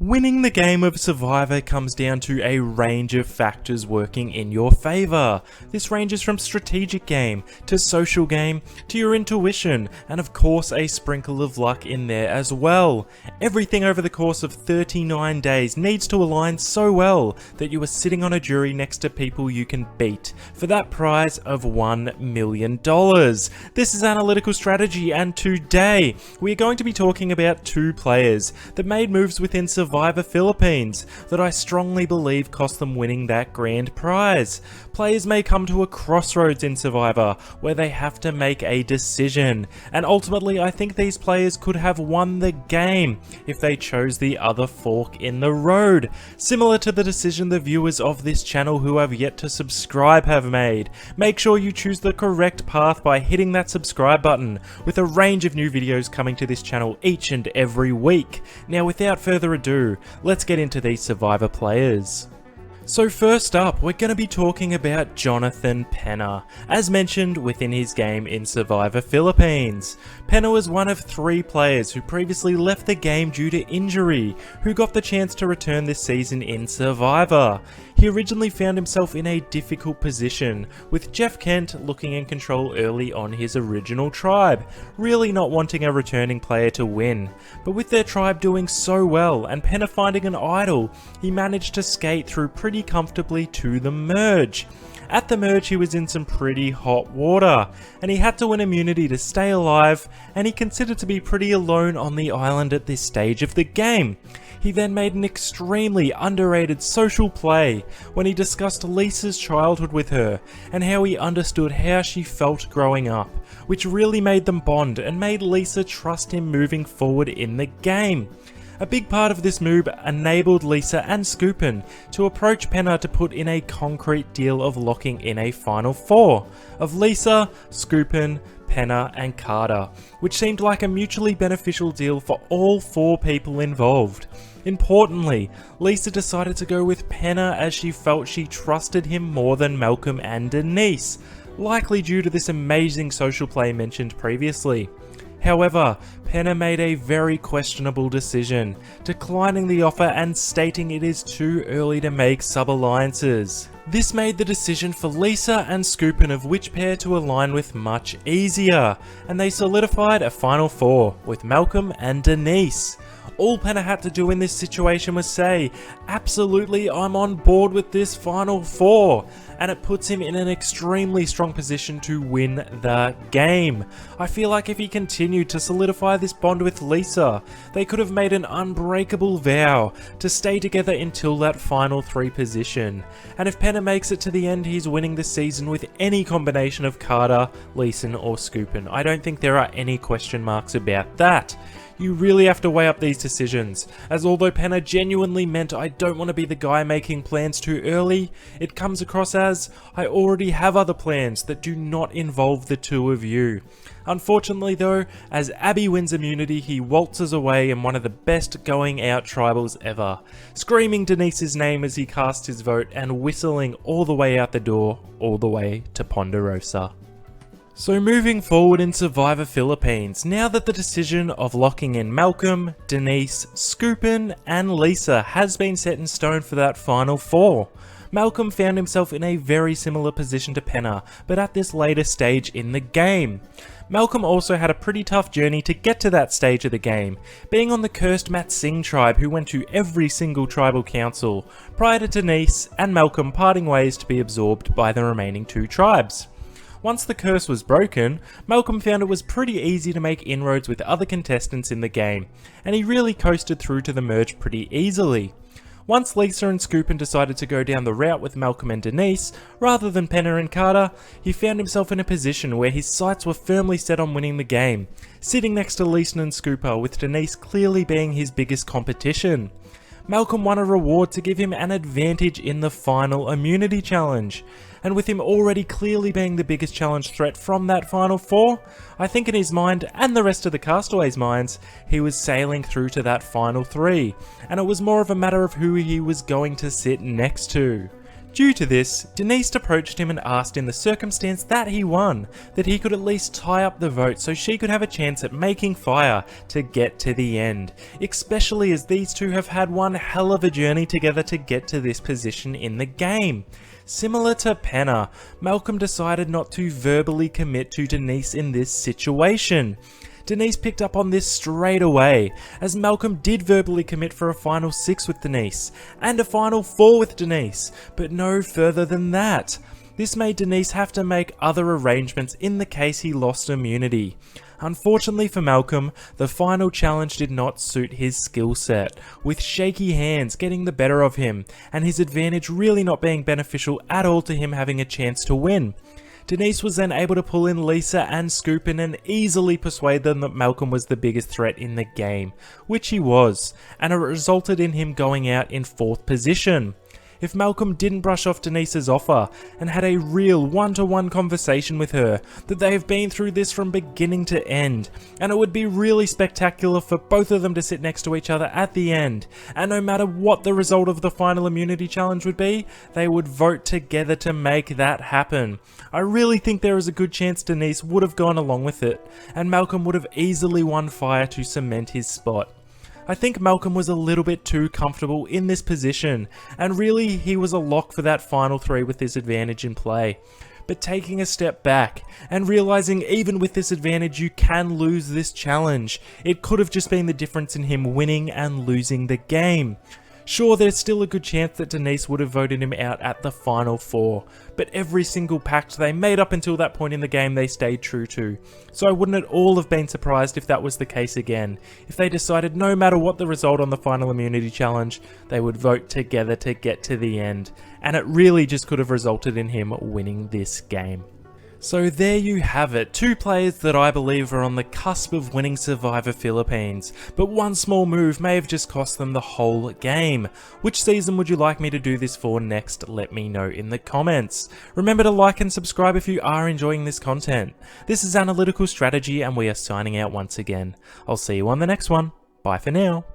Winning the game of Survivor comes down to a range of factors working in your favour. This ranges from strategic game, to social game, to your intuition, and of course a sprinkle of luck in there as well. Everything over the course of 39 days needs to align so well that you are sitting on a jury next to people you can beat for that prize of $1 million. This is Analytical Strategy, and today we are going to be talking about two players that made moves within Survivor Philippines that I strongly believe cost them winning that grand prize. Players may come to a crossroads in Survivor where they have to make a decision, and ultimately I think these players could have won the game if they chose the other fork in the road, similar to the decision the viewers of this channel who have yet to subscribe have made. Make sure you choose the correct path by hitting that subscribe button, with a range of new videos coming to this channel each and every week. Now without further ado, let's get into these Survivor players. So first up, we're going to be talking about Jonathan Penner, as mentioned within his game in Survivor Philippines. Penner was one of 3 players who previously left the game due to injury, who got the chance to return this season in Survivor. He originally found himself in a difficult position, with Jeff Kent looking in control early on his original tribe, really not wanting a returning player to win. But with their tribe doing so well and Penner finding an idol, he managed to skate through pretty comfortably to the merge. At the merge he was in some pretty hot water, and he had to win immunity to stay alive, and he considered to be pretty alone on the island at this stage of the game. He then made an extremely underrated social play when he discussed Lisa's childhood with her and how he understood how she felt growing up, which really made them bond and made Lisa trust him moving forward in the game. A big part of this move enabled Lisa and Scoopin to approach Penner to put in a concrete deal of locking in a final 4 of Lisa, Scoopin, Penner and Carter, which seemed like a mutually beneficial deal for all 4 people involved. Importantly, Lisa decided to go with Penner as she felt she trusted him more than Malcolm and Denise, likely due to this amazing social play mentioned previously. However, Penner made a very questionable decision, declining the offer and stating it is too early to make sub-alliances. This made the decision for Lisa and Scoopin of which pair to align with much easier, and they solidified a final 4 with Malcolm and Denise. All Penner had to do in this situation was say, "Absolutely, I'm on board with this final 4, and it puts him in an extremely strong position to win the game. I feel like if he continued to solidify this bond with Lisa, they could have made an unbreakable vow to stay together until that final 3 position. And if Penner makes it to the end, he's winning the season with any combination of Carter, Leeson or Scoopin. I don't think there are any question marks about that. You really have to weigh up these decisions, as although Penner genuinely meant I don't want to be the guy making plans too early, it comes across as I already have other plans that do not involve the 2 of you. Unfortunately though, as Abby wins immunity, he waltzes away in one of the best going out tribals ever, screaming Denise's name as he casts his vote and whistling all the way out the door, all the way to Ponderosa. So moving forward in Survivor Philippines, now that the decision of locking in Malcolm, Denise, Scoopin and Lisa has been set in stone for that final 4, Malcolm found himself in a very similar position to Penner, but at this later stage in the game. Malcolm also had a pretty tough journey to get to that stage of the game, being on the cursed Mat Singh tribe who went to every single tribal council, prior to Denise and Malcolm parting ways to be absorbed by the remaining 2 tribes. Once the curse was broken, Malcolm found it was pretty easy to make inroads with other contestants in the game, and he really coasted through to the merge pretty easily. Once Lisa and Scoopin decided to go down the route with Malcolm and Denise, rather than Penner and Carter, he found himself in a position where his sights were firmly set on winning the game, sitting next to Leeson and Scooper, with Denise clearly being his biggest competition. Malcolm won a reward to give him an advantage in the final immunity challenge, and with him already clearly being the biggest challenge threat from that final 4, I think in his mind and the rest of the castaways' minds, he was sailing through to that final 3, and it was more of a matter of who he was going to sit next to. Due to this, Denise approached him and asked in the circumstance that he won, that he could at least tie up the vote so she could have a chance at making fire to get to the end, especially as these two have had one hell of a journey together to get to this position in the game. Similar to Penna, Malcolm decided not to verbally commit to Denise in this situation. Denise picked up on this straight away, as Malcolm did verbally commit for a final 6 with Denise, and a final 4 with Denise, but no further than that. This made Denise have to make other arrangements in the case he lost immunity. Unfortunately for Malcolm, the final challenge did not suit his skill set, with shaky hands getting the better of him, and his advantage really not being beneficial at all to him having a chance to win. Denise was then able to pull in Lisa and Scoop in and easily persuade them that Malcolm was the biggest threat in the game, which he was, and it resulted in him going out in 4th position. If Malcolm didn't brush off Denise's offer and had a real one-to-one conversation with her, that they have been through this from beginning to end, and it would be really spectacular for both of them to sit next to each other at the end, and no matter what the result of the final immunity challenge would be, they would vote together to make that happen. I really think there is a good chance Denise would have gone along with it, and Malcolm would have easily won fire to cement his spot. I think Malcolm was a little bit too comfortable in this position, and really he was a lock for that final 3 with this advantage in play. But taking a step back, and realising even with this advantage you can lose this challenge, it could have just been the difference in him winning and losing the game. Sure, there's still a good chance that Denise would have voted him out at the final 4, but every single pact they made up until that point in the game they stayed true to. So I wouldn't at all have been surprised if that was the case again, if they decided no matter what the result on the final immunity challenge, they would vote together to get to the end, and it really just could have resulted in him winning this game. So there you have it, 2 players that I believe are on the cusp of winning Survivor Philippines, but one small move may have just cost them the whole game. Which season would you like me to do this for next? Let me know in the comments. Remember to like and subscribe if you are enjoying this content. This is Analytical Strategy and we are signing out once again. I'll see you on the next one. Bye for now.